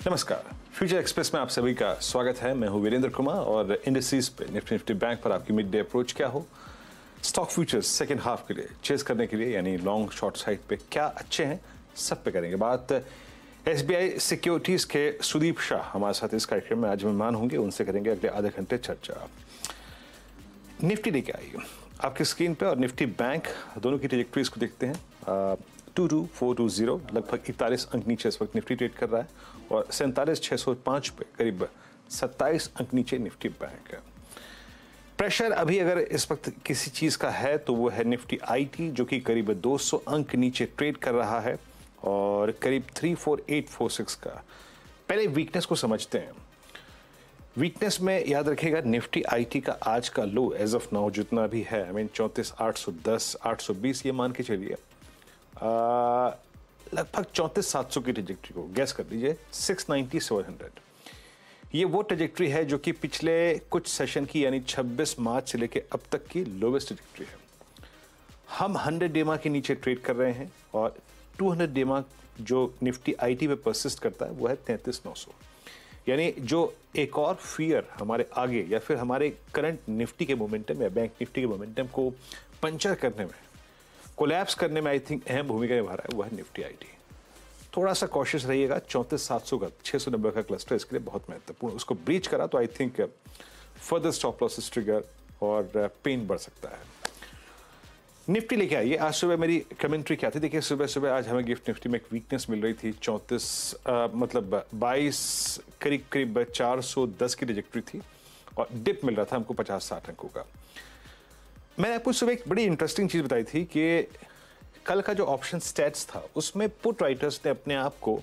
नमस्कार, future express में आप सभी का स्वागत है। मैं हूं वीरेंद्र कुमार और इंडस्ट्रीज पे निफ्टी बैंक पर आपकी मिड डे अप्रोच क्या हो, स्टॉक फ्यूचर्स सेकंड हाफ के लिए चेस करने के लिए यानी लॉन्ग शॉर्ट साइड पे क्या अच्छे हैं, सब पे करेंगे बात। एसबीआई सिक्योरिटीज के सुदीप शाह हमारे साथ इस कार्यक्रम में आज मेहमान होंगे, उनसे करेंगे अगले आधे घंटे चर्चा। निफ्टी लेके आइए आपकी स्क्रीन पे और निफ्टी बैंक दोनों की ट्रेजेक्टरीज को देखते हैं। 22420 लगभग 41 अंक नीचे इस वक्त निफ्टी ट्रेड कर रहा है और 47,605 पे करीब 27 अंक नीचे निफ्टी बैंक है। प्रेशर अभी अगर इस वक्त किसी चीज का है तो वो है निफ्टी आईटी, जो कि करीब 200 अंक नीचे ट्रेड कर रहा है और करीब 34846 का। पहले वीकनेस को समझते हैं। वीकनेस में याद रखिएगा निफ्टी आईटी का आज का लो एज ऑफ नाउ जितना भी है, 34,810 820 ये मान के चलिए, लगभग 34,700 की ट्रेजेक्टरी को गैस कर लीजिए 690-700। ये वो ट्रेजेक्टरी है जो कि पिछले कुछ सेशन की यानी 26 मार्च से लेके अब तक की लोवेस्ट ट्रेजेक्टरी है। हम 100 डेमा के नीचे ट्रेड कर रहे हैं और 200 डेमा जो निफ्टी आईटी में परसिस्ट करता है वो है 33,900। यानी जो एक और फियर हमारे आगे या फिर हमारे करंट निफ्टी के मोमेंटम या बैंक निफ्टी के मोमेंटम को पंचर करने में, कोलैप्स करने में आई थिंक अहम भूमिका निभा रहा है वो है निफ्टी आईटी। थोड़ा सा कॉशियस रहिएगा। 34,700 का 690 का क्लस्टर इसके लिए बहुत महत्वपूर्ण। उसको ब्रीच करा तो I think further stop losses trigger और पेन बढ़ सकता है। निफ्टी लेके आइए। आज सुबह मेरी कमेंट्री क्या थी, देखिए सुबह सुबह आज हमें गिफ्ट निफ्टी में एक वीकनेस मिल रही थी। 22 करीब 410 की ट्रेजेक्टरी थी और डिप मिल रहा था हमको 50-60 अंकों का। मैंने आपको सुबह एक बड़ी इंटरेस्टिंग चीज बताई थी कि कल का जो ऑप्शन स्टैट्स था उसमें पुट राइटर्स ने अपने आप को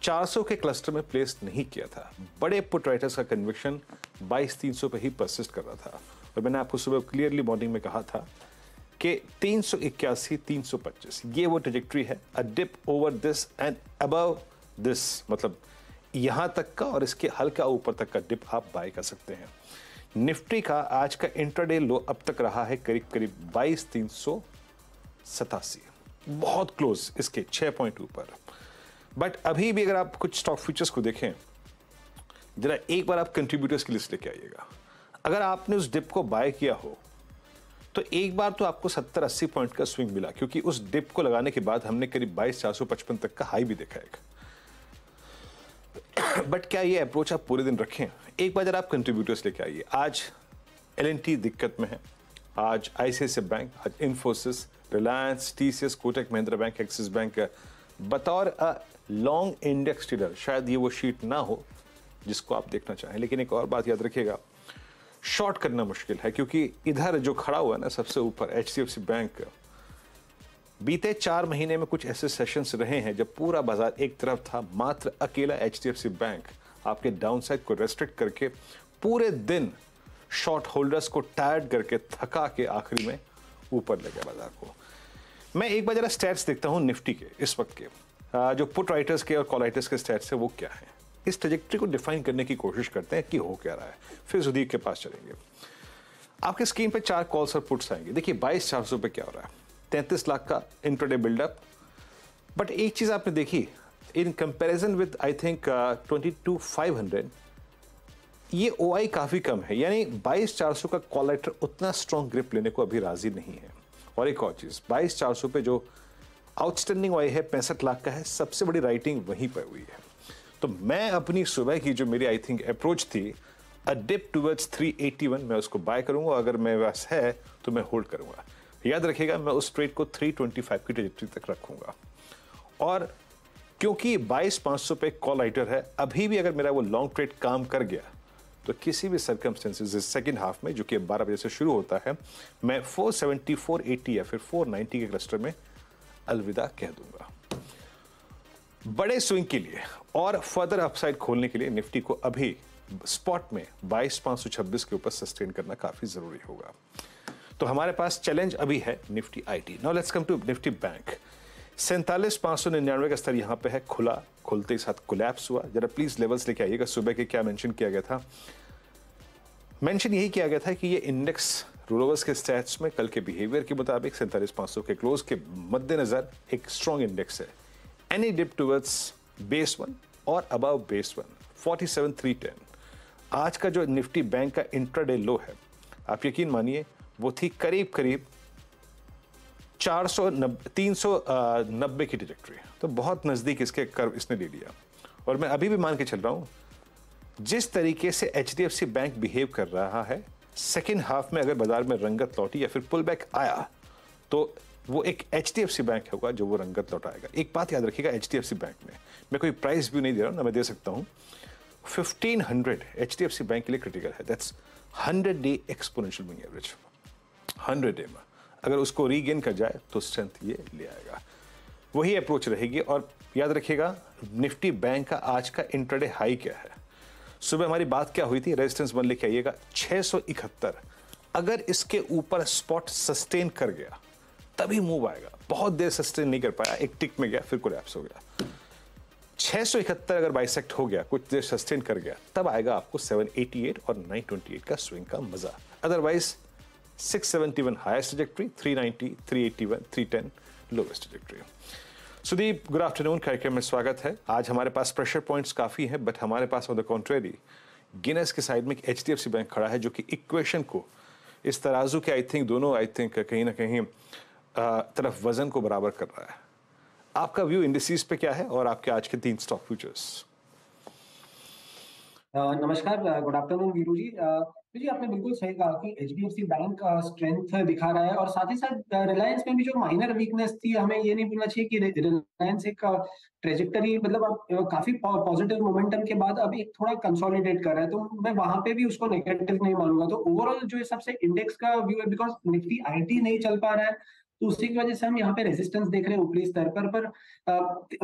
400 के क्लस्टर में प्लेस नहीं किया था। बड़े पुट राइटर्स का कन्विक्शन 22,300 पे ही परसिस्ट कर रहा था और मैंने आपको सुबह क्लियरली मॉर्निंग में कहा था कि 381-325 ये वो ट्रेजेक्टरी है। A dip over this and above this, मतलब यहां तक का और इसके हल्का ऊपर तक का डिप आप बाय कर सकते हैं। निफ्टी का आज का इंट्राडे लो अब तक रहा है करीब 22,387, बहुत क्लोज इसके 6 पॉइंट ऊपर। बट अभी भी अगर आप कुछ स्टॉक फ्यूचर्स को देखें, जरा एक बार आप कंट्रीब्यूटर्स की लिस्ट लेके आइएगा। अगर आपने उस डिप को बाय किया हो तो एक बार तो आपको 70-80 पॉइंट का स्विंग मिला, क्योंकि उस डिप को लगाने के बाद हमने करीब 22,455 तक का हाई भी देखा है। बट क्या ये अप्रोच आप पूरे दिन रखें? एक बार जरा आप कंट्रीब्यूटर्स लेके आइए। आज L&T दिक्कत में है, आज ICICI बैंक, आज Infosys, Reliance, TCS, Kotak Mahindra bank, axis bank बतौर लॉन्ग इंडेक्स ट्रेडर शायद ये वो शीट ना हो जिसको आप देखना चाहें। लेकिन एक और बात याद रखिएगा, शॉर्ट करना मुश्किल है, क्योंकि इधर जो खड़ा हुआ है ना सबसे ऊपर HDFC बैंक, बीते 4 महीने में कुछ ऐसे सेशंस रहे हैं जब पूरा बाजार एक तरफ था, मात्र अकेला HDFC बैंक आपके डाउनसाइड को रेस्ट्रिक्ट करके पूरे दिन शॉर्ट होल्डर्स को टायर्ड करके थका के आखिरी में ऊपर ले गया बाजार को। मैं एक बार जरा स्टैट्स देखता हूं निफ्टी के इस वक्त के, जो पुट राइटर्स के और कॉल राइटर्स के स्टैट्स है वो क्या है, इस ट्रेजेक्टरी को डिफाइन करने की कोशिश करते हैं कि हो क्या रहा है। फिर सुदीप के पास चलेंगे। आपके स्क्रीन पे 4 कॉल्स और पुट्स आएंगे। देखिए 22,400 पे क्या हो रहा है, 33 लाख का इंट्राडे बिल्डअप। बट एक चीज आपने देखी, in comparison with I think 22,500 ये OI काफी कम है, यानी 22,400 का कॉल राइटर उतना स्ट्रॉन्ग ग्रिप लेने को अभी राजी नहीं है। और एक और चीज, 22,400 पे जो आउटस्टैंडिंग OI है 65 लाख का है, सबसे बड़ी राइटिंग वहीं पर हुई है। तो मैं अपनी सुबह की जो मेरी आई थिंक अप्रोच थी, अ डिप टुवर्ड्स 381, मैं उसको बाय करूंगा। अगर मेरे पास है तो मैं होल्ड करूंगा। याद रखिएगा मैं उस ट्रेड को 325 की ट्रेजेक्टरी तक रखूंगा। और क्योंकि 22,500 पे कॉल राइटर है, अभी भी अगर मेरा वो लॉन्ग ट्रेड काम कर गया तो किसी भी सर्कमस्टेंसेस सेकंड हाफ में, जो कि 12 बजे से शुरू होता है, मैं 470, 480 या फिर 490 के क्लस्टर में अलविदा कह दूंगा। बड़े स्विंग के लिए और फर्दर अपसाइड खोलने के लिए निफ्टी को अभी स्पॉट में 22,526 के ऊपर सस्टेन करना काफी जरूरी होगा। तो हमारे पास चैलेंज अभी है Nifty IT. Now let's come to Nifty bank. 47,599 का स्तर यहां पे है, खुला, खुलते ही साथ कोलैप्स हुआ। जरा प्लीज लेवल्स लेके आइएगा। सुबह के क्या मेंशन किया गया था? मेंशन यही किया गया था कि ये इंडेक्स रोलोवर्स के स्टैट्स में कल के बिहेवियर के मुताबिक 47,500 के क्लोज के मद्देनजर एक स्ट्रॉन्ग इंडेक्स है। एनी डिप टुवर्ड्स बेस 1 और अबव बेस 1 47,310। आज का जो निफ्टी बैंक का इंट्राडे लो है, आप यकीन मानिए वो थी करीब करीब 390 की ट्रैजेक्टरी, तो बहुत नजदीक इसके कर्व इसने ले लिया। और मैं अभी भी मान के चल रहा हूं जिस तरीके से एचडीएफसी बैंक बिहेव कर रहा है, सेकेंड हाफ में अगर बाजार में रंगत लौटी या फिर पुल बैक आया तो वो एक एचडीएफसी बैंक होगा जो वो रंगत लौटाएगा। एक बात याद रखिएगा, एचडीएफसी बैंक में मैं कोई प्राइस भी नहीं दे रहा हूं, ना मैं दे सकता हूं। 1500 एचडीएफसी बैंक के लिए क्रिटिकल है। That's 100 day exponential moving average. 100 day में अगर उसको रीगेन कर जाए तो स्ट्रेंथ ये ले आएगा। वही अप्रोच रहेगी। और याद रखिएगा निफ्टी बैंक का आज का इंट्राडे हाई क्या है। सुबह हमारी बात क्या हुई थी, रेजिस्टेंस वन लेके आइएगा 671। अगर इसके ऊपर स्पॉट सस्टेन कर गया तभी मूव आएगा। बहुत देर सस्टेन नहीं कर पाया, एक टिक में गया फिर कोलैप्स हो गया। 671 अगर बाइसेक्ट हो गया, कुछ देर सस्टेन कर गया, तब आएगा आपको 788 और 928 का स्विंग का मजा। Otherwise 671 highest trajectory, 390, 381, 310 lowest trajectory. Sudeep, good afternoon, कार्यक्रम में स्वागत है। आज हमारे पास प्रेशर पॉइंट्स काफी हैं, बट हमारे pass on the contrary Guinness के साइड में एक एचडीएफसी बैंक खड़ा है जो कि इक्वेशन को, इस तराजू के दोनों कहीं ना कहीं तरफ वजन को बराबर कर रहा है। आपका व्यू इंडिसेस पे क्या है और आपके आज के 3 स्टॉक फ्यूचर्स? नमस्कार, गुड आफ्टरनून वीरू जी। जी आपने बिल्कुल सही कहा कि एचडीएफसी बैंक स्ट्रेंथ दिखा रहा है और साथ ही साथ रिलायंस में भी जो माइनर वीकनेस थी, हमें ये नहीं भूलना चाहिए कि रिलायंस एक ट्रेजेक्टरी मतलब अब काफी पॉजिटिव मोमेंटम के बाद अब एक थोड़ा कंसोलिडेट कर रहा है, तो मैं वहां पे भी उसको नेगेटिव नहीं मानूंगा। तो ओवरऑल जो सबसे इंडेक्स का व्यू है, बिकॉज निफ्टी आईटी नहीं चल पा रहा है तो उसी की वजह से हम यहाँ पे रेजिस्टेंस देख रहे हैं ऊपरी स्तर पर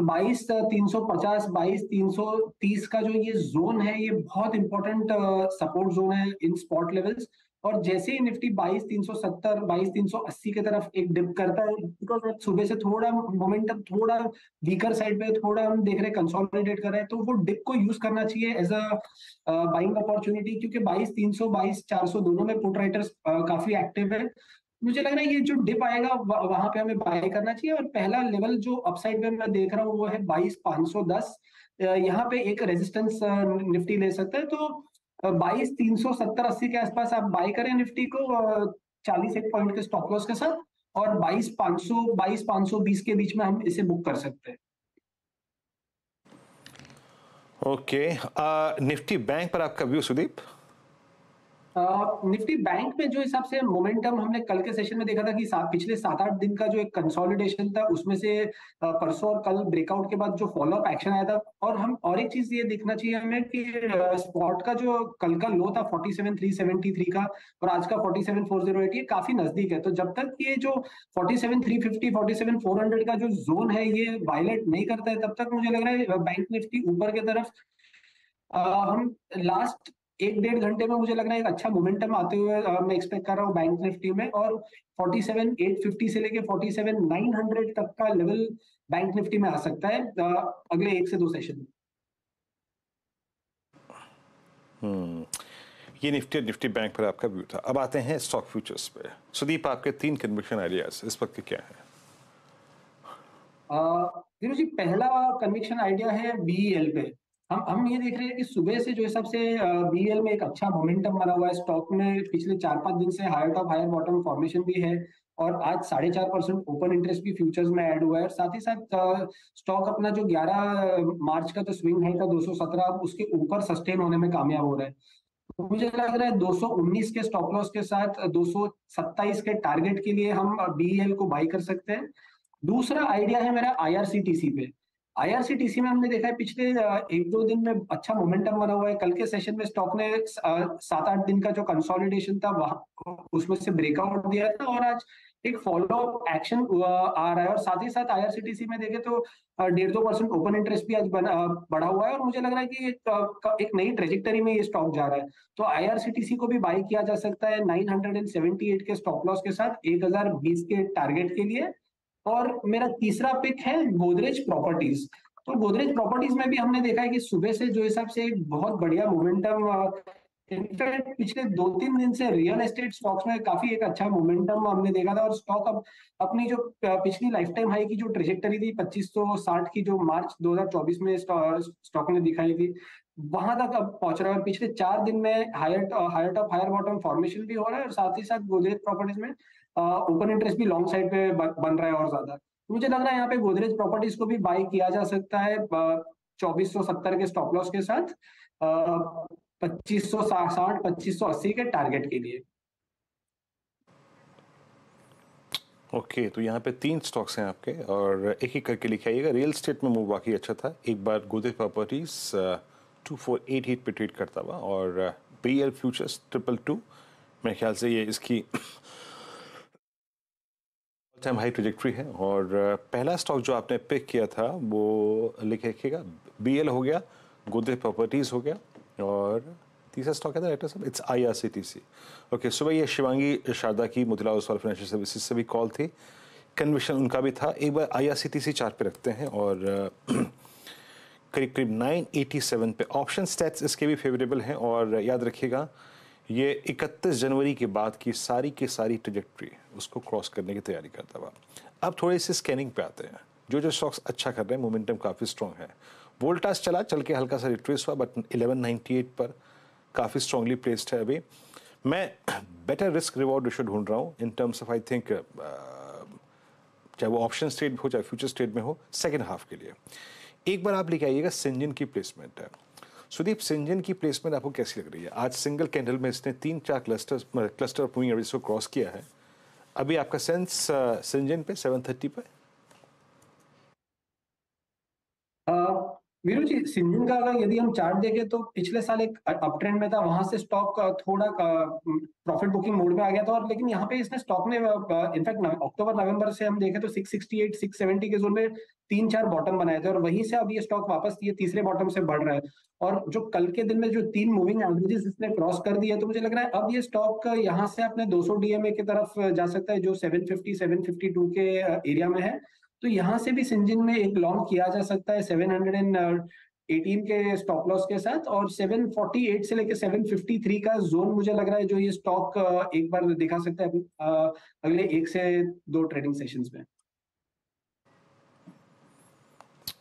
22,350 22,330 का जो ये जोन है, ये बहुत इंपॉर्टेंट सपोर्ट जोन है इन स्पॉट लेवल्स। और जैसे ही निफ्टी 22,370 22,380 की तरफ एक डिप करता है, बिकॉज सुबह से थोड़ा मोमेंटम थोड़ा वीकर साइड पे थोड़ा हम देख रहे हैं कंसोलिडेट कर रहे हैं, तो वो डिप को यूज करना चाहिए एज अ बाइंग अपॉर्चुनिटी, क्योंकि 22,300 22,400 दोनों में पुट राइटर्स काफी एक्टिव है। मुझे लग रहा है ये जो डिप आएगा वहां पे हमें बाय करना चाहिए। और पहला लेवल जो अपसाइड में मैं देख रहा हूँ वो है 22,510। यहाँ पे एक रेजिस्टेंस निफ्टी ले सकता है, तो 22,370-80 के आसपास आप बाय करें निफ्टी को 40 एक पॉइंट के स्टॉप लॉस के साथ, और 22,500 22,520 के बीच में हम इसे बुक कर सकते हैं। ओके, निफ्टी बैंक पर आपका व्यू सुदीप? निफ्टी बैंक में जो हिसाब से मोमेंटम हमने कल के सेशन में देखा था कि पिछले 7-8 दिन का जो एक कंसोलिडेशन था, उसमें से परसों और कल ब्रेकआउट के बाद जो फॉलोअप एक्शन आया था। और एक चीज ये देखना चाहिए हमें कि स्पॉट का जो कल का लो था 47,373 का और आज का 47,408, ये काफी नजदीक है। तो जब तक ये जो 47,350 47,400 का जो जोन है ये वायलेट नहीं करता है, तब तक मुझे लग रहा है बैंक निफ्टी ऊपर की तरफ हम लास्ट 1-1.5 घंटे में मुझे लग रहा है एक अच्छा मोमेंटम आते हुए मैं एक्सपेक्ट कर रहा हूँ बैंक निफ्टी में। और 47,850 से लेके 47,900 तक का लेवल बैंक निफ्टी में आ सकता है अगले 1 से 2 सेशन में। ये निफ्टी बैंक पर आपका व्यू था। अब आते हैं स्टॉक फ्यूचर्स पे। सुदीप, आपके 3 कन्विक्शन आइडियाज इस वक्त क्या है? वीरू जी, पहला कन्विक्शन आइडिया है बीईएल पे। हम ये देख रहे हैं कि सुबह से जो हिसाब से बीईएल में एक अच्छा मोमेंटम बना हुआ है, स्टॉक में पिछले 4-5 दिन से higher top higher bottom formation भी है, और आज 4.5% ओपन इंटरेस्ट भी फ्यूचर्स में ऐड हुआ है। और साथ ही साथ स्टॉक अपना जो 11 मार्च का जो स्विंग हाई था 217, उसके ऊपर सस्टेन होने में कामयाब हो रहा है। तो मुझे लग रहा है 219 के स्टॉप लॉस के साथ 227 के टारगेट के लिए हम बीईएल को बाई कर सकते हैं। दूसरा आइडिया है मेरा आईआरसीटीसी पे। आईआरसीटीसी में हमने देखा है पिछले 1-2 दिन में अच्छा मोमेंटम बना हुआ है। कल के सेशन में स्टॉक ने 7-8 दिन का जो कंसोलिडेशन था वहां उसमें से ब्रेकआउट दिया था, और आज एक फॉलो एक्शन आ रहा है। और साथ ही साथ आईआरसीटीसी में देखें तो 1.5-2% ओपन इंटरेस्ट भी आज बढ़ा हुआ है, और मुझे लग रहा है कि एक नई ट्रेजेक्टरी में ये स्टॉक जा रहा है। तो आईआरसीटीसी को भी बाई किया जा सकता है 978 के स्टॉप लॉस के साथ 1020 के टारगेट के लिए। और मेरा तीसरा पिक है गोदरेज प्रॉपर्टीज। तो गोदरेज प्रॉपर्टीज में भी हमने देखा है कि सुबह से जो हिसाब से एक बहुत बढ़िया मोमेंटम इनफैक्ट पिछले 2-3 दिन से रियल एस्टेट स्टॉक्स में काफी एक अच्छा मोमेंटम हमने देखा था और स्टॉक अब अपनी जो पिछली लाइफ टाइम हाई की जो ट्रेजेक्टरी थी 2560 की जो मार्च 2024 में स्टॉक ने दिखाई थी, वहां तक अब पहुंच रहा है। और पिछले 4 दिन में higher top higher bottom formation भी हो रहा है और साथ ही साथ गोदरेज प्रॉपर्टीज में ओपन इंटरेस्ट भी लॉन्ग साइड पे बन रहा है और ज्यादा। तो मुझे लग रहा है यहाँ पे गोदरेज प्रॉपर्टीज को भी बाय किया जा सकता है 2470 के स्टॉप लॉस के साथ, 2560 2580 के टारगेट के लिए। ओके तो यहाँ पे 3 स्टॉक्स हैं आपके और एक एक करके लिखे आइएगा। रियल स्टेट में मूव बाकी अच्छा था। एक बार गोदरेज प्रॉपर्टीज 2488 पे ट्रेड करता हुआ और BEL फ्यूचर्स 222, मेरे ख्याल से ये इसकी टाइम हाई ट्रेजेक्ट्री है। और पहला स्टॉक जो आपने पिक किया था वो लिखे रखिएगा, BEL हो गया, गोदरेज प्रॉपर्टीज हो गया और तीसरा स्टॉक है डायरेक्टर साहब, इट्स IRCTC। ओके, सुबह ये शिवांगी शारदा की मोतीलाल ओसवाल फाइनेंशियल सर्विसेज से भी कॉल थी, कन्विक्शन उनका भी था। एक बार IRCTC चार्ट पे रखते हैं और करीब करीब 987 पे ऑप्शन स्टैट्स इसके भी फेवरेबल हैं। और याद रखिएगा ये 31 जनवरी के बाद की सारी ट्रेजेक्ट्री उसको क्रॉस करने की तैयारी करता हुआ। अब थोड़े से स्कैनिंग पे आते हैं। जो स्टॉक्स अच्छा कर रहे हैं, मोमेंटम काफ़ी स्ट्रॉन्ग है। वोल्टास चल के हल्का सा रिट्रेस हुआ बट 1198 पर काफ़ी स्ट्रांगली प्लेस्ड है। अभी मैं बेटर रिस्क रिवॉर्ड रेशियो ढूंढ रहा हूँ in terms of I think, चाहे वो ऑप्शन स्टेट हो चाहे फ्यूचर स्टेट में हो, सेकेंड हाफ के लिए। एक बार आप लेके आइएगा सिंजन की प्लेसमेंट है। सुदीप, सिंजन की प्लेसमेंट आपको कैसी लग रही है? आज सिंगल कैंडल में इसने 3-4 क्लस्टर ऑफ मूविंग एवरेज को क्रॉस किया है। अभी आपका सेंस सिंजन पे 730 पे? वीरू जी, सिंजन का अगर यदि हम चार्ट देखें तो पिछले साल एक अप ट्रेंड में था, वहां से स्टॉक थोड़ा प्रॉफिट बुकिंग मोड में आ गया था। और लेकिन यहाँ पे इसने स्टॉक ने इनफैक्ट अक्टूबर नवंबर से हम देखें तो 668 670 के जोन में 3-4 बॉटम बनाए थे और वहीं से अब ये स्टॉक वापस ये तीसरे बॉटम से बढ़ रहा है। और जो कल के दिन में जो 3 मूविंग एवरेजेस इसने क्रॉस कर दिया, तो मुझे लग रहा है अब ये स्टॉक यहाँ से अपने 200 DMA की तरफ जा सकता है, जो 750 752 के एरिया में है। तो यहाँ से भी सिंजन में एक लॉन्ग किया जा सकता है 718 के स्टॉप लॉस के साथ। और 748 से लेकर 753 का जोन मुझे लग रहा है जो ये स्टॉक एक बार दिखा सकता है अगले 1 से 2 ट्रेडिंग सेशंस में।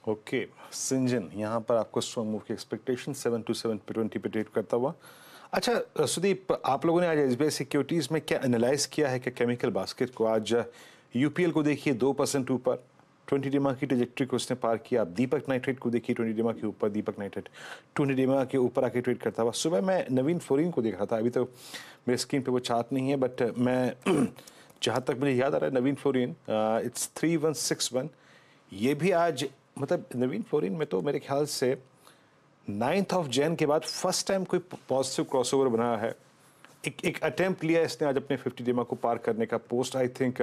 ओके, सिंजन यहाँ पर आपको स्ट्रॉन्ग मूव की एक्सपेक्टेशन 727 पे 20 पे ट्रेड करता हुआ। अच्छा सुदीप, आप लोगों ने आज SBI सिक्योरिटीज़ में क्या एनालाइज किया है कि केमिकल बास्केट को? आज UPL को देखिए 2% ऊपर, 20 DMA की ट्रेजेक्ट्री को उसने पार किया। आप दीपक नाइट्रेट को देखिए 20 DMA के ऊपर, दीपक नाइट्रेट 20 DMA के ऊपर आके ट्रेड करता हुआ। सुबह मैं नवीन फ्लोरिन को देख रहा था, अभी तो मेरे स्क्रीन पे वो चार्ट नहीं है बट मैं जहाँ तक मुझे याद आ रहा है नवीन फ्लोरिन इट्स 3161, ये भी आज मतलब नवीन फ्लोरिन में तो मेरे ख्याल से 9 जनवरी के बाद फर्स्ट टाइम कोई पॉजिटिव क्रॉसओवर बना है। एक अटेम्प्ट लिया इसने आज अपने 50 DMA को पार करने का, पोस्ट आई थिंक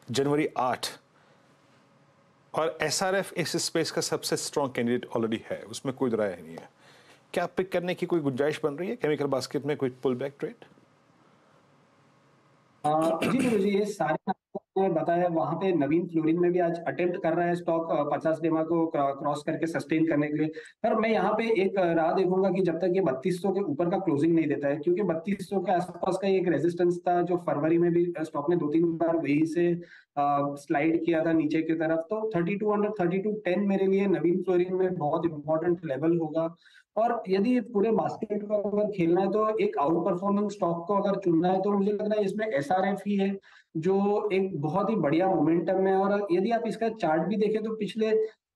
जनवरी 8। और SRF इस स्पेस का सबसे स्ट्रॉन्ग कैंडिडेट ऑलरेडी है, उसमें कोई राय नहीं है। क्या पिक करने की कोई गुंजाइश बन रही है केमिकल बास्केट में, कोई पुल बैक ट्रेड? जी गुरु जी, ये सारे आपने बताया। वहां पे नवीन फ्लोरिन में भी आज अटेम्प्ट कर रहा है स्टॉक 50 डेमा को क्रॉस करके सस्टेन करने के लिए। पर मैं यहाँ पे एक राह देखूंगा कि जब तक ये 3200 के ऊपर का क्लोजिंग नहीं देता है, क्योंकि 3200 के आसपास का एक रेजिस्टेंस था जो फरवरी में भी स्टॉक ने 2-3 बार वहीं से स्लाइड किया था नीचे की तरफ। तो 3200 3210 मेरे लिए नवीन फ्लोरिन में बहुत इंपॉर्टेंट लेवल होगा। और यदि पूरे बास्केट को अगर खेलना है तो एक आउट परफॉर्मिंग स्टॉक को अगर चुनना है तो मुझे लग रहा है इसमें SRF ही है जो एक बहुत ही बढ़िया मोमेंटम में। और यदि आप इसका चार्ट भी देखें तो पिछले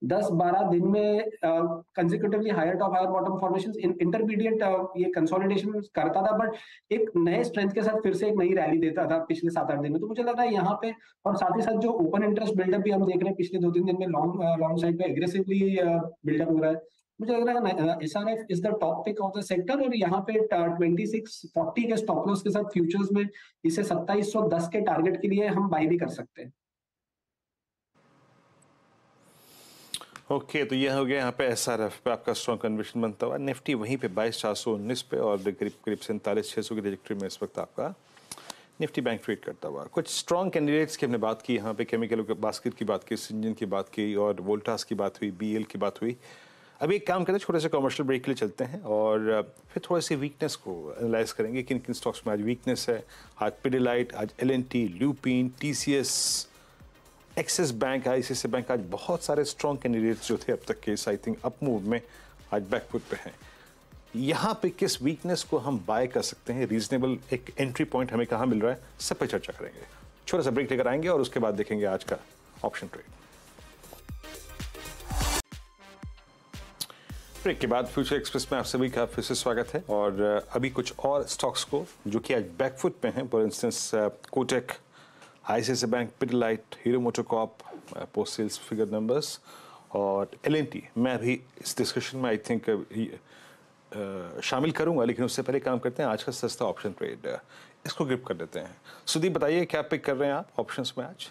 10-12 दिन में consecutively higher top higher bottom formation, intermediate ये कंसोलिडेशन करता था बट एक नए स्ट्रेंथ के साथ फिर से एक नई रैली देता था पिछले 7-8 दिन में। तो मुझे लग रहा है यहाँ पे, और साथ ही साथ जो ओपन इंटरेस्ट बिल्डअप भी हम देख रहे हैं पिछले 2-3 दिन में लॉन्ग साइड पे एग्रेसिवली बिल्डअप हो रहा है। मुझे लग रहा है SRF is the top pick of the sector. और यहाँ पे 2640 के स्टॉप लॉस के साथ फ्यूचर्स में इसे 2710 के टारगेट के लिए हम बाई भी कर सकते हैं। ओके तो ये हो गया यहाँ पे SRF पे आपका स्ट्रॉन्ग कन्विक्शन बनता हुआ। निफ्टी वहीं पे 22419 पे और करीब करीब 47,600 की ट्रेजेक्टरी में इस वक्त आपका निफ्टी बैंक ट्रेड करता हुआ। कुछ स्ट्रॉन्ग कैंडिडेट्स की हमने बात की यहाँ पे, केमिकल बास्केट की बात की, सिंजन की बात की और वोल्टास की बात हुई, BEL की बात हुई। अभी एक काम करते हैं, छोटे से कमर्शियल ब्रेक के लिए चलते हैं और फिर थोड़ी सी वीकनेस को एनालाइज करेंगे, किन किन स्टॉक्स में आज वीकनेस है। आज पिडिलाइट, आज L&T, lupin, TCS, axis bank, ICICI bank, आज बहुत सारे स्ट्रॉन्ग कैंडिडेट्स जो थे अब तक के, आई थिंक अप मूव में आज बैकफुट पे हैं। यहाँ पे किस वीकनेस को हम बाय कर सकते हैं, रीजनेबल एक एंट्री पॉइंट हमें कहाँ मिल रहा है, सब पे चर्चा करेंगे। छोटा सा ब्रेक लेकर आएंगे और उसके बाद देखेंगे आज का ऑप्शन ट्रेड। ब्रेक के बाद फ्यूचर एक्सप्रेस में आप सभी का फिर से स्वागत है और अभी कुछ और स्टॉक्स को जो कि आज बैकफुट पे हैं, for instance Kotak, ICICI bank, Pidilite, Hero MotoCorp, post sales figure numbers और एल&टी मैं भी इस डिस्कशन में आई थिंक शामिल करूंगा, लेकिन उससे पहले काम करते हैं आज का सस्ता ऑप्शन ट्रेड, इसको ग्रिप कर देते हैं। सुदीप बताइए क्या पिक कर रहे हैं आप ऑप्शंस में आज?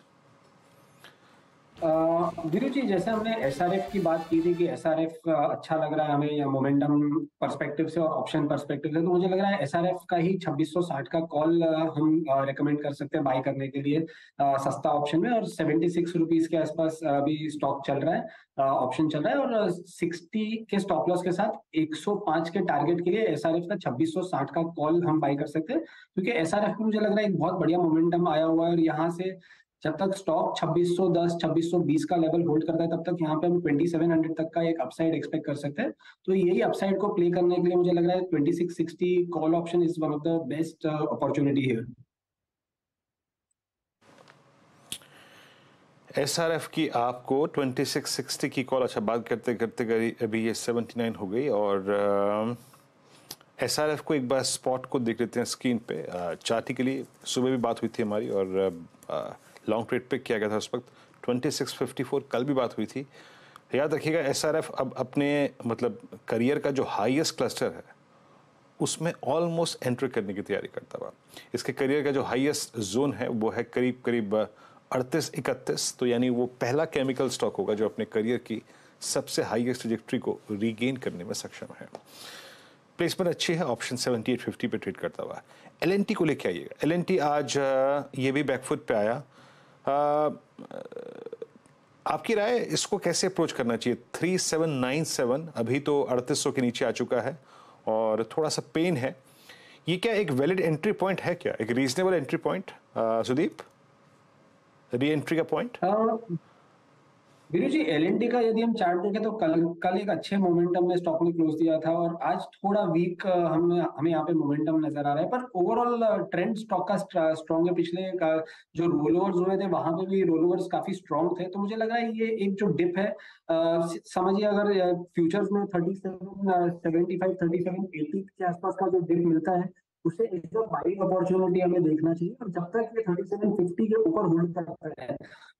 वीरू जी, जैसे हमने एसआरएफ की बात की थी कि एसआरएफ अच्छा लग रहा है हमें या मोमेंटम पर्सपेक्टिव से और ऑप्शन पर्सपेक्टिव से, तो मुझे लग रहा है एसआरएफ का ही 2660 का कॉल हम रेकमेंड कर सकते हैं बाय करने के लिए सस्ता ऑप्शन में। और 76 रुपीज के आसपास अभी स्टॉक चल रहा है, ऑप्शन चल रहा है और 60 के स्टॉप लॉस के साथ 105 के टारगेट के लिए एसआरएफ का 2660 का कॉल हम बाय कर सकते हैं, क्योंकि एसआरएफ में मुझे लग रहा है एक बहुत बढ़िया मोमेंटम आया हुआ है और यहाँ से जब तक स्टॉक 2610 2620 का लेवल होल्ड करता है तब तक यहाँ पे हम 2700 तक का एक अपसाइड एक्सपेक्ट कर सकते हैं। तो यही अपसाइड को प्ले करने के लिए मुझे लग रहा है 2660 call option is one of the best opportunity here. SRF की आपको 2660 की कॉल, अच्छा बात करते करते अभी ये 79 हो गई और एसआरएफ को एक बार स्पॉट को देख लेते हैं स्क्रीन पे। चार्टी के लिए सुबह भी बात हुई थी हमारी और लॉन्ग ट्रेड पिक किया गया था उस वक्त 2654, कल भी बात हुई थी। याद रखिएगा एसआरएफ अब अपने मतलब करियर का जो हाईएस्ट क्लस्टर है उसमें ऑलमोस्ट एंटर करने की तैयारी करता हुआ। इसके करियर का जो हाईएस्ट जोन है वो है करीब करीब 38-31, तो यानी वो पहला केमिकल स्टॉक होगा जो अपने करियर की सबसे हाईएस्ट ट्रैजेक्टरी को रीगेन करने में सक्षम है। प्लेसमेंट अच्छी है, ऑप्शन 7850 पे ट्रेड करता हुआ। एल&टी को लेके आइएगा। एल&टी आज ये भी बैकफुट पे आया। आपकी राय, इसको कैसे अप्रोच करना चाहिए? 3797 अभी तो 3800 के नीचे आ चुका है और थोड़ा सा पेन है। ये क्या एक वैलिड एंट्री पॉइंट है, क्या एक reasonable entry point Sudeep, re entry का पॉइंट? वीरू जी, एल&टी का यदि हम चार्ट देखें तो कल एक अच्छे मोमेंटम में स्टॉक ने क्लोज दिया था और आज थोड़ा वीक हमें यहाँ पे मोमेंटम नजर आ रहा है, पर ओवरऑल ट्रेंड स्टॉक का स्ट्रॉन्ग है। पिछले जो रोल ओवर्स हुए थे वहां पे भी रोल ओवर्स काफी स्ट्रॉन्ग थे, तो मुझे लग रहा है ये एक जो डिप है, समझिए अगर फ्यूचर्स में 3775 3780 के आसपास का जो डिप मिलता है उसे एक बाइंग अपॉर्चुनिटी हमें देखना चाहिए। और जब तक ये 3750 के ऊपर होल्ड करता है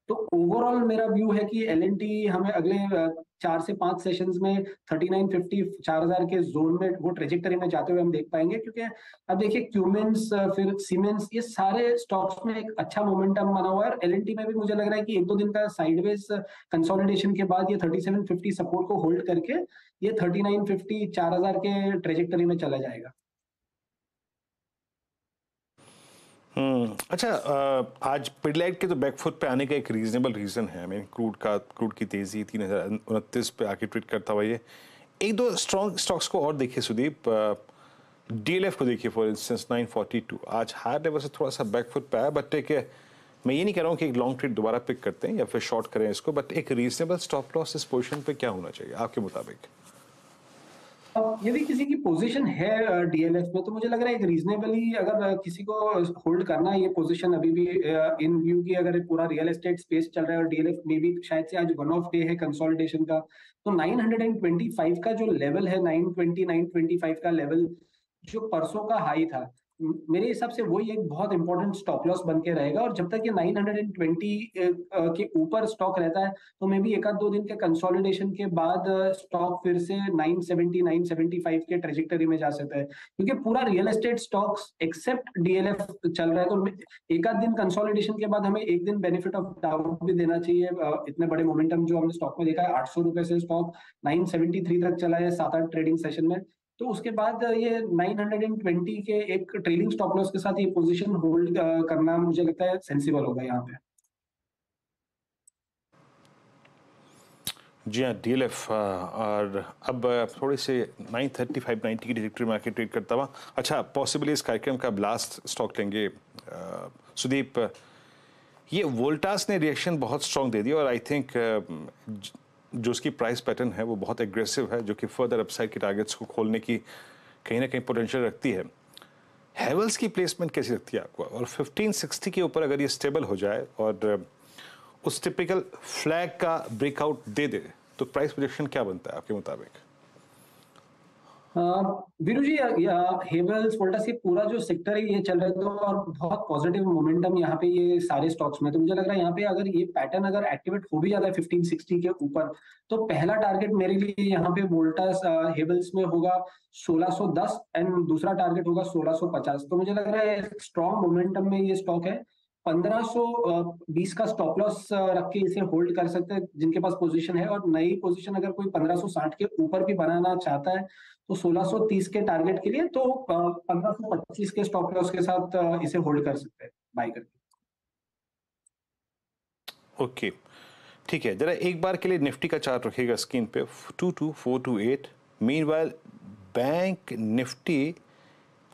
तो ओवरऑल मेरा व्यू है कि एल&टी हमें अगले 4 से 5 सेशंस में 3950 4000 के जोन में वो ट्रेजेक्टरी में जाते हुए हम देख पाएंगे, क्योंकि अब देखिए क्यूमेंस फिर सीमेंस ये सारे स्टॉक्स में एक अच्छा मोमेंटम बना हुआ है। एल&टी में भी मुझे लग रहा है कि 1-2 दिन का साइडवेज कंसोलिडेशन के बाद ये 3750 सपोर्ट को होल्ड करके ये 3950 4000 के ट्रेजेक्टरी में चला जाएगा। अच्छा, आज पिडिलाइट के तो बैकफुट पे आने का एक रीजनेबल रीजन है, मैं क्रूड की तेजी 3029 पे आके ट्रेड करता हुआ। ये एक दो स्ट्रॉन्ग स्टॉक्स को और देखिए सुदीप। डीएलएफ को देखिए फॉर इंस्टेंस 942 आज हायर लेवल से थोड़ा सा बैकफुट पे आया, बट एक मैं ये नहीं कह रहा हूँ कि एक लॉन्ग ट्रेड दोबारा पिक करते हैं या फिर शॉर्ट करें इसको, बट एक रीजनेबल स्टॉप लॉस इस पोजीशन पे क्या होना चाहिए आपके मुताबिक? यदि किसी की पोजीशन है डीएलएफ में तो मुझे लग रहा है एक रीजनेबली अगर किसी को होल्ड करना है ये पोजीशन अभी भी इन व्यू की, अगर पूरा रियल एस्टेट स्पेस चल रहा है और डीएलएफ में भी शायद से आज वन ऑफ डे है कंसोलिडेशन का, तो 925 का जो लेवल है, 920 925 का लेवल जो परसों का हाई था, मेरे हिसाब से वही एक बहुत इंपॉर्टेंट स्टॉप लॉस बन के रहेगा। और जब तक ये 920 के ऊपर स्टॉक रहता है तो मे भी 1-2 दिन के कंसोलिडेशन के बाद स्टॉक फिर से 970 975 के ट्रेजेक्टरी में जा सकता है, क्योंकि पूरा real estate stocks except DLF चल रहा है। तो 1-आध दिन कंसोलिडेशन के बाद हमें एक दिन बेनिफिट ऑफ डाउट भी देना चाहिए। इतने बड़े मोमेंटम जो हमने स्टॉक में देखा है, 800 रुपए से स्टॉक 973 तक चला है 7-8 ट्रेडिंग सेशन में, तो उसके बाद ये 920 के एक ट्रेलिंग स्टॉप लॉस के साथ ये पोजीशन होल्ड करना मुझे लगता है सेंसिबल होगा यहाँ पे। जी हाँ, डीएलएफ और अब थोड़े से 935-90 की ट्रैजेक्टरी मार्केट ट्रेड करता हुआ। अच्छा, पॉसिबली इस कार्यक्रम का लास्ट स्टॉक लेंगे सुदीप। ये वोल्टास ने रिएक्शन बहुत स्ट्रॉन्ग दे दिया और आई थिंक जो उसकी प्राइस पैटर्न है वो बहुत एग्रेसिव है, जो कि फर्दर अपसाइड के टारगेट्स को खोलने की कहीं ना कहीं पोटेंशियल रखती है। हैवेल्स की प्लेसमेंट कैसी लगती है आपको? और 1560 के ऊपर अगर ये स्टेबल हो जाए और उस टिपिकल फ्लैग का ब्रेकआउट दे दे तो प्राइस प्रोजेक्शन क्या बनता है आपके मुताबिक? वीरू जी, हेवल्स वोल्टास ये पूरा जो सेक्टर है ये चल रहा है तो और बहुत पॉजिटिव मोमेंटम यहाँ पे ये सारे स्टॉक्स में। तो मुझे लग रहा है यहाँ पे अगर ये पैटर्न अगर एक्टिवेट हो भी जाता है 1560 के ऊपर, तो पहला टारगेट मेरे लिए यहाँ पे वोल्टास हेवल्स में होगा 1610 एंड दूसरा टारगेट होगा 1650। तो मुझे लग रहा है स्ट्रॉन्ग मोमेंटम में ये स्टॉक है। 1520 का स्टॉप लॉस रख के इसे होल्ड कर सकते हैं जिनके पास पोजीशन है, और नई पोजीशन अगर कोई 1560 के ऊपर भी बनाना चाहता है तो 1630 के टारगेट के लिए तो 1525 के स्टॉप लॉस के साथ इसे होल्ड कर सकते हैं बाय करके। ओके, ठीक है। जरा एक बार के लिए निफ्टी का चार्ट रखिएगा स्क्रीन पे, 22428। मीनवाइल बैंक निफ्टी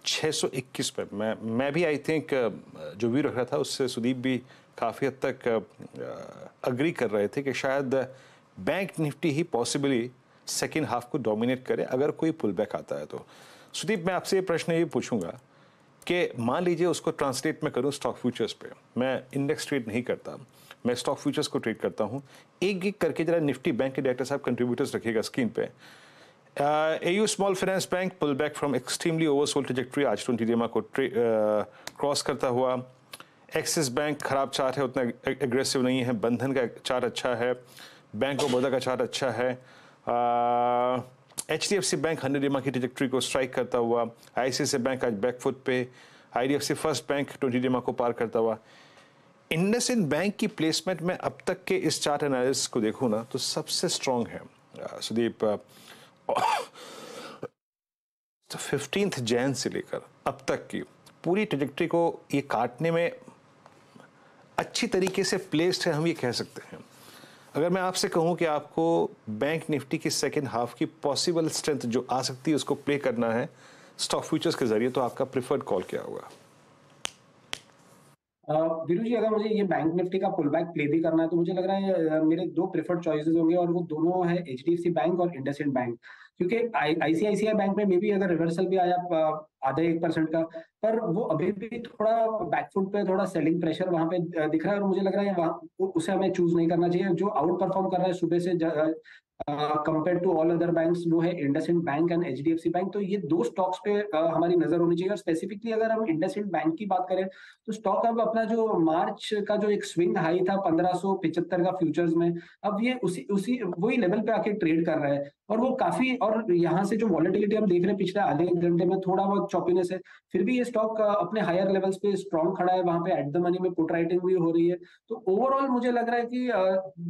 621 पे। मैं भी आई थिंक जो भी रख रहा था उससे सुदीप भी काफ़ी हद तक अग्री कर रहे थे कि शायद बैंक निफ्टी ही पॉसिबली सेकेंड हाफ को डोमिनेट करे अगर कोई पुल बैक आता है तो। सुदीप, मैं आपसे ये प्रश्न ये पूछूंगा कि मान लीजिए उसको ट्रांसलेट मैं करूँ स्टॉक फ्यूचर्स पे। मैं इंडेक्स ट्रेड नहीं करता, मैं स्टॉक फ्यूचर्स को ट्रेड करता हूँ। एक एक करके जरा निफ्टी बैंक के डायरेक्टर साहब कंट्रीब्यूटर्स रखिएगा स्क्रीन पे। AU small finance bank pull back from extremely oversold trajectory, आज 20 DMA को क्रॉस करता हुआ। एक्सिस बैंक खराब चार्ट है, उतना एग्रेसिव नहीं है। बंधन का चार्ट अच्छा है, बैंक ऑफ बड़ौदा का चार्ट अच्छा है। HDFC बैंक 100 DMA की ट्रैजेक्टरी को स्ट्राइक करता हुआ। ICICI बैंक आज बैकफुट पे। IDFC फर्स्ट बैंक 20 DMA को पार करता हुआ। इंडसइंड बैंक की प्लेसमेंट में अब तक के इस चार्ट एनालिसिस को देखूँ ना तो सबसे स्ट्रॉन्ग है सुदीप। 15 जैन से लेकर अब तक की पूरी ट्रैजेक्टरी को ये काटने में अच्छी तरीके से प्लेस्ड है, हम ये कह सकते हैं। अगर मैं आपसे कहूं कि आपको बैंक निफ्टी की सेकेंड हाफ की पॉसिबल स्ट्रेंथ जो आ सकती है उसको प्ले करना है स्टॉक फ्यूचर्स के जरिए, तो आपका प्रिफर्ड कॉल क्या होगा? वीरू जी, अगर मुझे ये बैंक निफ्टी का पुल बैक प्ले भी करना है तो मुझे लग रहा है मेरे दो प्रेफर्ड चॉइसेस होंगे और वो दोनों है HDFC बैंक और इंडसइंड बैंक। क्योंकि ICICI बैंक में मे भी अगर रिवर्सल भी आया आधा 1% का, पर वो अभी भी थोड़ा बैकफुट पे थोड़ा सेलिंग प्रेशर वहां पे दिख रहा है और मुझे लग रहा है वहाँ उसे हमें चूज नहीं करना चाहिए। जो आउट परफॉर्म कर रहा है सुबह से compare to all other banks वो है IndusInd bank and HDFC bank. तो ये दो स्टॉक्स पे हमारी नजर होनी चाहिए। और स्पेसिफिकली अगर हम इंडसइंड बैंक की बात करें तो स्टॉक अब अपना जो मार्च का जो एक स्विंग हाई था 1575 का फ्यूचर्स में, अब ये उसी उसी वही लेवल पे आके ट्रेड कर रहा है और वो काफी, और यहाँ से जो वॉलेटिलिटी हम देख रहे हैं पिछले आधे एक घंटे में थोड़ा बहुत चॉपीनेस है, फिर भी ये स्टॉक अपने हायर लेवल्स पे स्ट्रॉन्ग खड़ा है। वहां पे एट द मनी में पुट राइटिंग भी हो रही है। तो ओवरऑल मुझे लग रहा है कि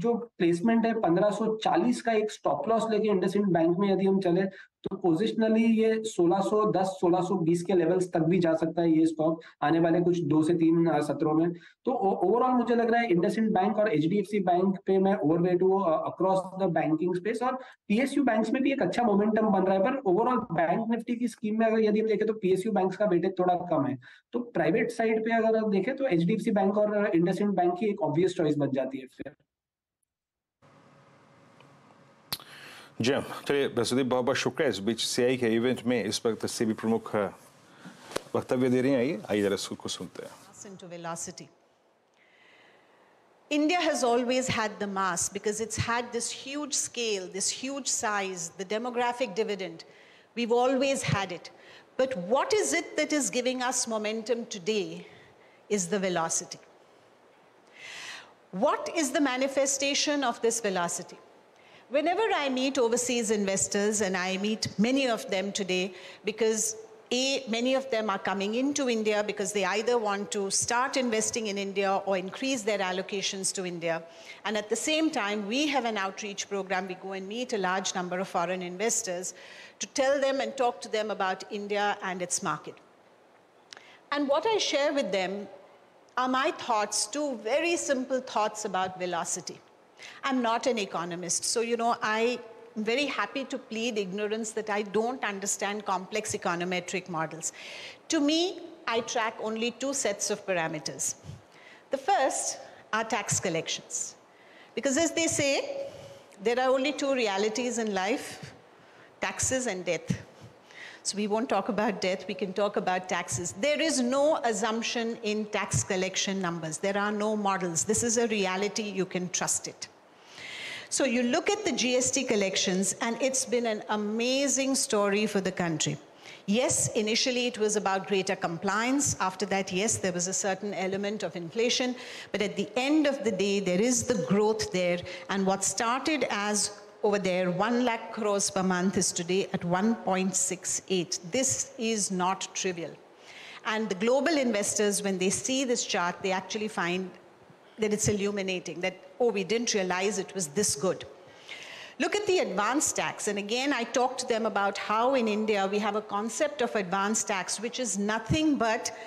जो प्लेसमेंट है 1540 का एक स्टॉप लॉस लेके इंडसइंड बैंक में यदि हम चले तो पोजिशनली ये 1610 1620 के लेवल्स तक भी जा सकता है ये स्टॉक आने वाले कुछ 2 से 3 सत्रों में। तो ओवरऑल मुझे लग रहा है इंडसइंड बैंक और HDFC बैंक पे मैं ओवरवेट हूँ अक्रॉस द बैंकिंग स्पेस। और PSU बैंक्स में भी एक अच्छा मोमेंटम बन रहा है, पर ओवरऑल बैंक निफ्टी की स्कीम में अगर यदि हम देखें तो PSU बैंक्स का वेटेज थोड़ा कम है। तो प्राइवेट साइड पे अगर हम देखें तो HDFC बैंक और इंडसइंड बैंक की एक ऑब्वियस चॉइस बन जाती है फिर। जी हाँ, चलिए सुदीप, बहुत बहुत शुक्रिया। इस बीच CI के इवेंट में इस वक्त से भी प्रमुख वक्तव्य दे रही हैं। आइए जरा उसको सुनते हैं। Into velocity. India has always had the mass because it's had this huge scale, this huge size, the demographic dividend. We've always had it. But what is it that is giving us momentum today is the velocity. What is the manifestation of this velocity? Whenever I meet overseas investors, and I meet many of them today because many of them are coming into India because they either want to start investing in India or increase their allocations to India. And at the same time, we have an outreach program. We go and meet a large number of foreign investors to tell them and talk to them about India and its market. And what I share with them are my thoughts, two very simple thoughts about velocity. I'm not an economist, so I'm very happy to plead ignorance that I don't understand complex econometric models. To me, I track only two sets of parameters. The first are tax collections. Because as they say, there are only two realities in life, taxes and death. So we won't talk about death, we can talk about taxes. There is no assumption in tax collection numbers. There are no models. This is a reality, you can trust it. So you look at the GST collections, and it's been an amazing story for the country. Yes, initially it was about greater compliance. After that, yes, there was a certain element of inflation. But at the end of the day, there is the growth there. And what started as over there 1 lakh crores per month is today at 1.68. This is not trivial. And the global investors, when they see this chart, they actually find that it's illuminating, that, oh, we didn't realize it was this good. Look at the advanced tax, and again, I talked to them about how in India we have a concept of advanced tax, which is nothing but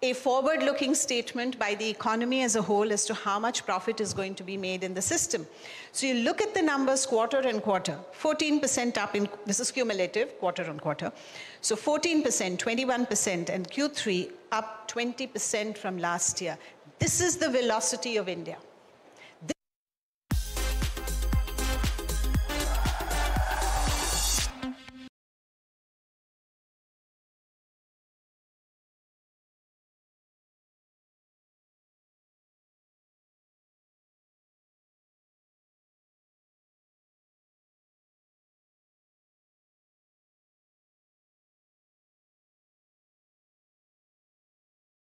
a forward-looking statement by the economy as a whole as to how much profit is going to be made in the system. So you look at the numbers quarter on quarter, 14% up in, this is cumulative, quarter on quarter. So 14%, 21%, and Q3 up 20% from last year. This is the velocity of India.